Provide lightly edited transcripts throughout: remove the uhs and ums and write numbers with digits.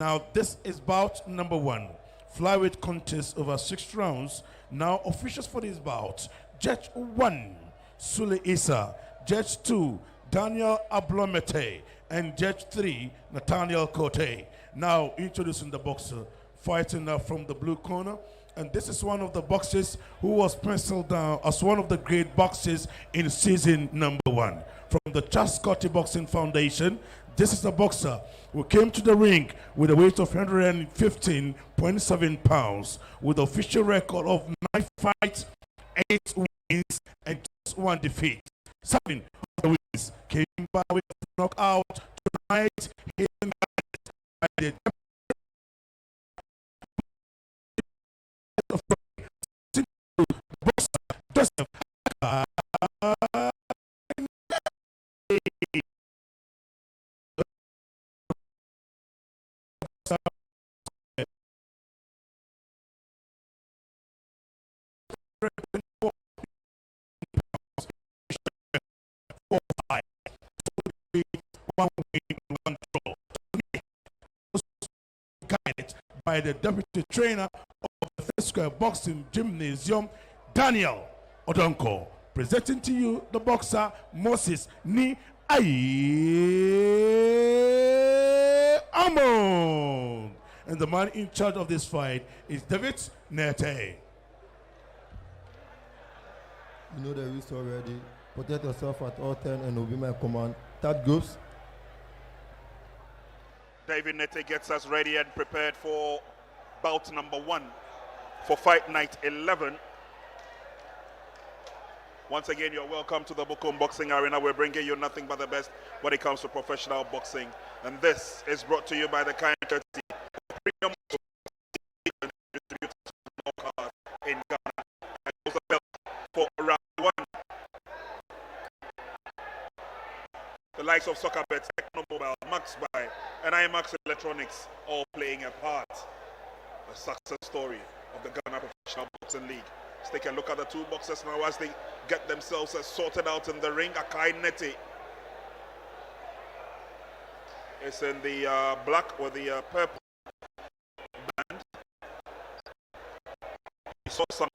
Now, this is bout number 1. Flyweight contest over 6 rounds. Now, officials for this bout. Judge 1, Sule Issa. Judge 2, Daniel Ablomete. And Judge 3, Nathaniel Cote. Now, introducing the boxer, fighting from the blue corner. And this is one of the boxers who was penciled down as one of the great boxers in season number 1. From the Charles Scotty Boxing Foundation, this is a boxer who came to the ring with a weight of 115.7 pounds with an official record of 9 fights, 8 wins, and just 1 defeat. 7 of the wins came by way of knockout. Tonight, he is by the by the deputy trainer of the First Square Boxing Gymnasium, Daniel Odonko. Presenting to you the boxer Moses Ni Hammond. And the man in charge of this fight is Akai Nettey. You know the rules already. Protect yourself at all times and obey my command. That goes. David Nettey gets us ready and prepared for bout number 1 for fight night 11. Once again, you're welcome to the Bukom Boxing Arena. We're bringing you nothing but the best when it comes to professional boxing. And this is brought to you by the Akai Nettey, premium distributor in Ghana. And also for round 1. The likes of Soccerbet, Technomobile, MaxBuy, and IMAX Electronics all playing a part. The success story of the Ghana Professional Boxing League. Let's take a look at the 2 boxers now as they get themselves sorted out in the ring. Akai Nettey is in the black or the purple band. We saw some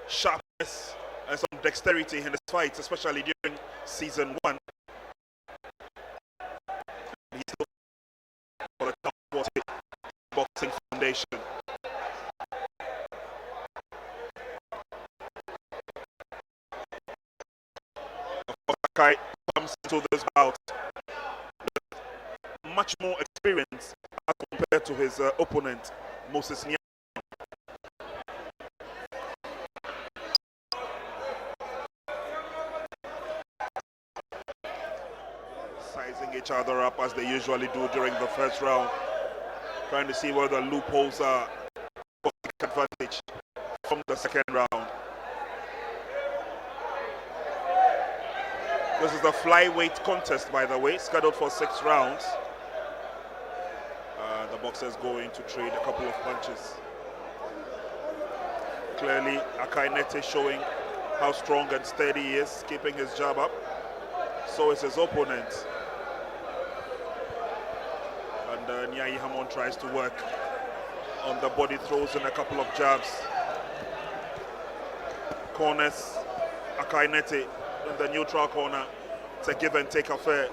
sharpness and some dexterity in his fights, especially during season 1. He's looking for the top boxing foundation. Akai comes into this bout with much more experience as compared to his opponent, Moses Nia. Sizing each other up as they usually do during the first round, trying to see where the loopholes are for advantage from the second round. This is the flyweight contest, by the way, scheduled for 6 rounds. The boxer is going to trade a couple of punches. Clearly, Akai Nettey showing how strong and steady he is, keeping his jab up. So is his opponent. And Hammond tries to work on the body throws and a couple of jabs. Corners, Akai Nettey in the neutral corner. It's a give and take affair.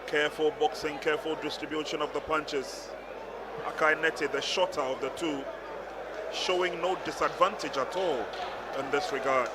Careful boxing, careful distribution of the punches. Akai Nettey, the shorter of the 2, showing no disadvantage at all in this regard.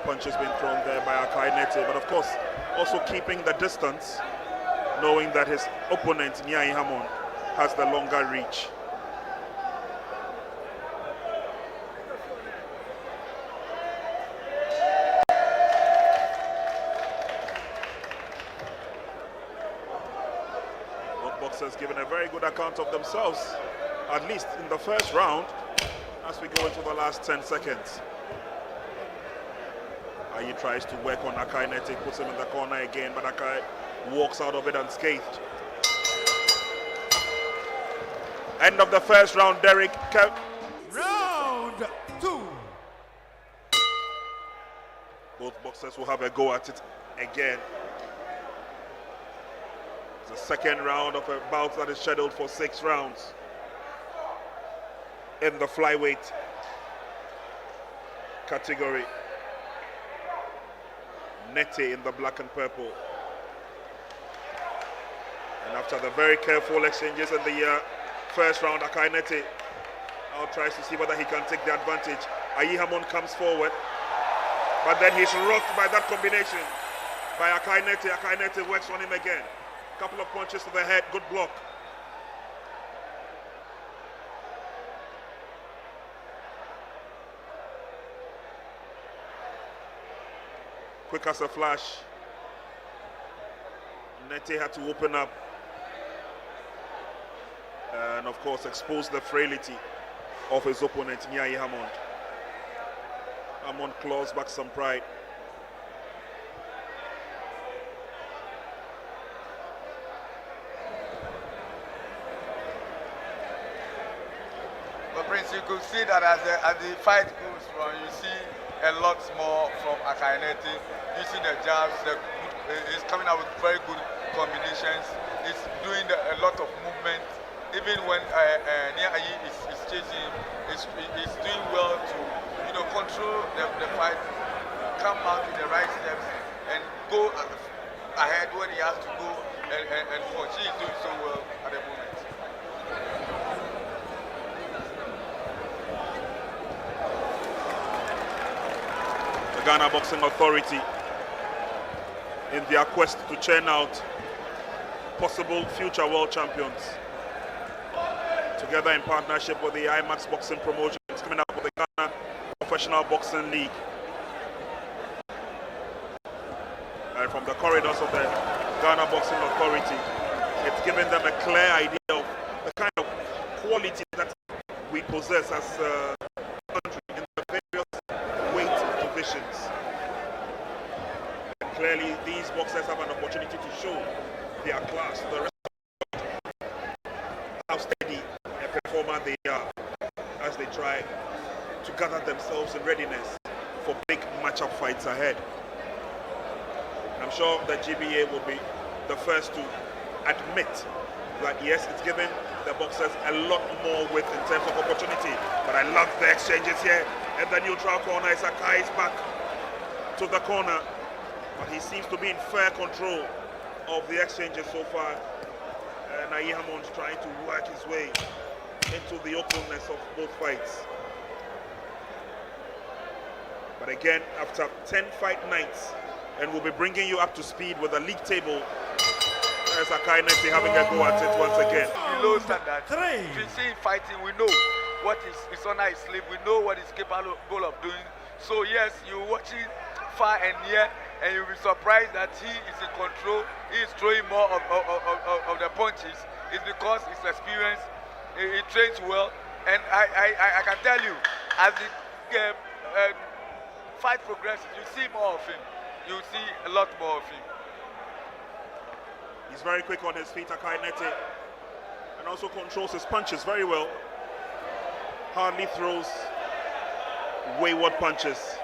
Punches been thrown there by Akai Nettey, but of course also keeping the distance, knowing that his opponent Hammond has the longer reach. Both boxers given a very good account of themselves, at least in the first round, as we go into the last 10 seconds. He tries to work on Akai Nettey, puts him in the corner again, but Akai walks out of it unscathed. End of the first round, Derek. Round 2. Both boxers will have a go at it again. It's the second round of a bout that is scheduled for 6 rounds in the flyweight category. Nettey in the black and purple. And after the very careful exchanges in the first round, Akai Nettey now tries to see whether he can take the advantage. Hammond comes forward, but then he's rocked by that combination by Akai Nettey. Akai Nettey works on him again. Couple of punches to the head, good block. Quick as a flash. Nettey had to open up and of course expose the frailty of his opponent, Hammond. Hammond claws back some pride. But Prince, you could see that as the fight goes on, you see a lot more from Akai Nettey. You see the jabs, he's coming out with very good combinations. He's doing a lot of movement. Even when Nia is chasing him, he's doing well to control the fight, come out in the right steps, and go ahead when he has to go and punch. He is doing so well at the moment. Ghana Boxing Authority, in their quest to churn out possible future world champions, together in partnership with the IMAX Boxing Promotions, coming up with the Ghana Professional Boxing League. And from the corridors of the Ghana Boxing Authority, it's given them a clear idea of the kind of quality that we possess as a country in the various weight divisions. And clearly these boxers have an opportunity to show their class to the rest of the world, how steady a performer they are as they try to gather themselves in readiness for big matchup fights ahead. I'm sure the GBA will be the first to admit that yes, it's given the boxers a lot more width in terms of opportunity. But I love the exchanges here. And the neutral corner is Akai's back to the corner. But he seems to be in fair control of the exchanges so far. And Hammond's trying to work his way into the openness of both fights. But again, after 10 fight nights, and we'll be bringing you up to speed with the league table. There's Akai Nettey having a go at it once again. Below standard. If you see him fighting, we know what is on his sleeve. We know what he's capable of doing. So yes, you're watching far and near, and you'll be surprised that he is in control. He is throwing more of the punches. It's because his experience, he trains well. And I can tell you, as the fight progresses, you see more of him. You see a lot more of him. He's very quick on his feet, Akai Nettey, and also controls his punches very well. Hardly throws wayward punches.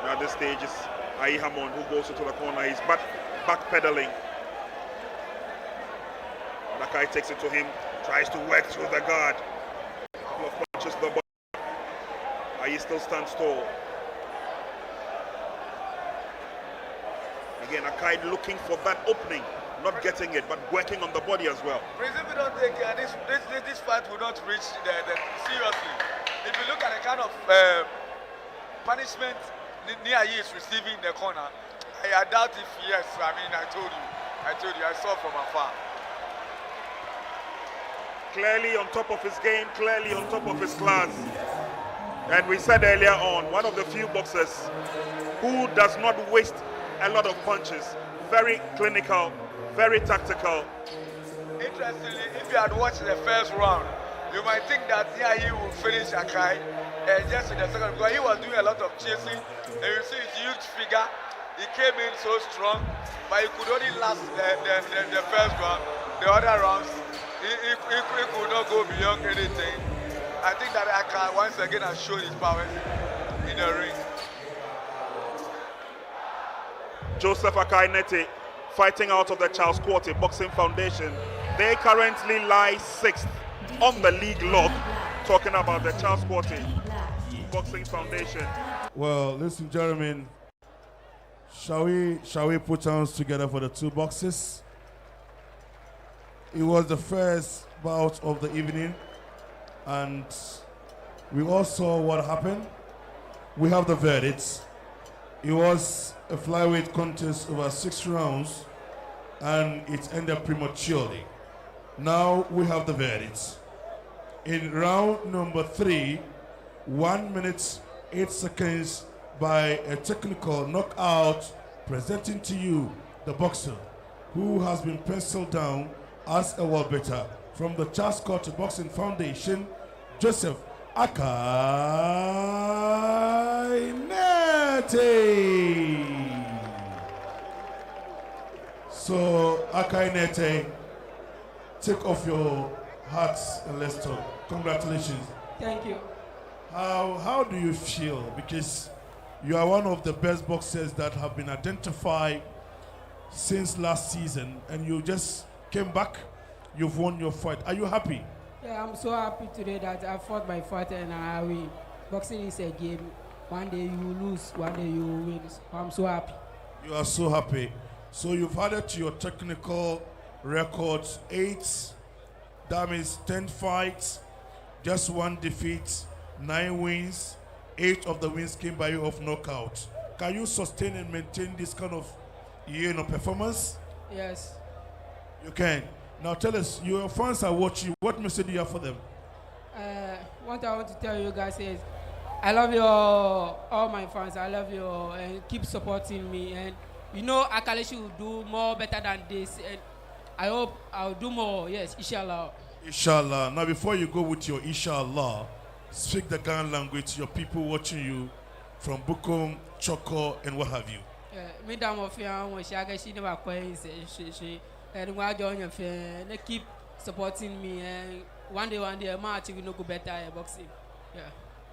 Now at this stage is Hammond who goes into the corner. He's backpedaling. Akai takes it to him, tries to work through the guard. A couple of punches to the body. He still stands tall. Again, Akai looking for that opening, not getting it, but working on the body as well. If we don't take care, this fight will not reach the seriously. If you look at the kind of punishment Nia is receiving in the corner, I doubt if yes. I mean, I told you, I saw from afar. Clearly on top of his game, clearly on top of his class. And we said earlier on, one of the few boxers who does not waste a lot of punches. Very clinical, very tactical. Interestingly, if you had watched the first round, You might think that he will finish Akai just in the second because he was doing a lot of chasing. And you see his huge figure. He came in so strong, but he could only last the first round. The other rounds, he could not go beyond anything. I think that Akai once again has shown his powers in the ring. Joseph Akai Nettey fighting out of the Charles Quarty Boxing Foundation. They currently lie 6th on the league log. Talking about the Charles Quarty Boxing Foundation. Well, ladies and gentlemen, shall we put hands together for the two boxes? It was the first bout of the evening, and we all saw what happened. We have the verdicts. It was a flyweight contest over 6 rounds, and it ended prematurely. Now we have the verdicts. In round number 3, 1 minute 8 seconds by a technical knockout, presenting to you the boxer who has been penciled down as a world better from the Charles Quarty Boxing Foundation, Joseph Akai Nettey. So Akai Nettey, take off your hats and let's talk. Congratulations. Thank you. How do you feel? Because you are one of the best boxers that have been identified since last season, and you just came back. You've won your fight. Are you happy? Yeah, I'm so happy today that I fought my fight and I win. Boxing is a game. One day you lose, one day you win. I'm so happy. You are so happy. So you've added to your technical records 8. That means 10 fights, just 1 defeat, 9 wins. 8 of the wins came by way of knockout. Can you sustain and maintain this kind of performance? Yes. You can. Now tell us, your fans are watching. What message do you have for them? What I want to tell you guys is, I love you all my fans. I love you all, and keep supporting me. And you know, Akaleshi will do more better than this. And I hope I'll do more. Yes, inshallah. Inshallah. Now before you go with your inshallah, speak the Ghana language to your people watching you from Bukom, Choco, and what have you. Madam of and keep supporting me, and one day I might achieve no go better at boxing. Yeah.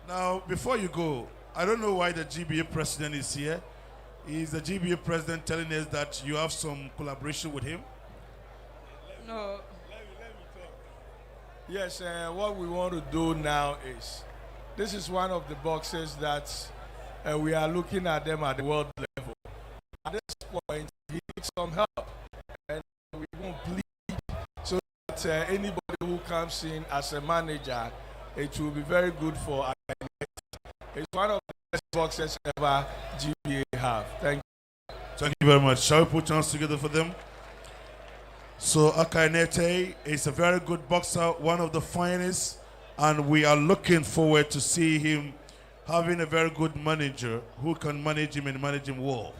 Now before you go, I don't know why the GBA president is here. Is the GBA president telling us that you have some collaboration with him? No. Let me talk. Yes, what we want to do now is, this is one of the boxers that we are looking at them at the world level. At this point, he needs some help, and we won't plead so that anybody who comes in as a manager, it will be very good for us. It's one of the best boxers ever GBA have. Thank you. Thank you very much. Shall we put hands together for them? So Akai Nettey is a very good boxer, one of the finest, and we are looking forward to see him having a very good manager who can manage him and manage him well.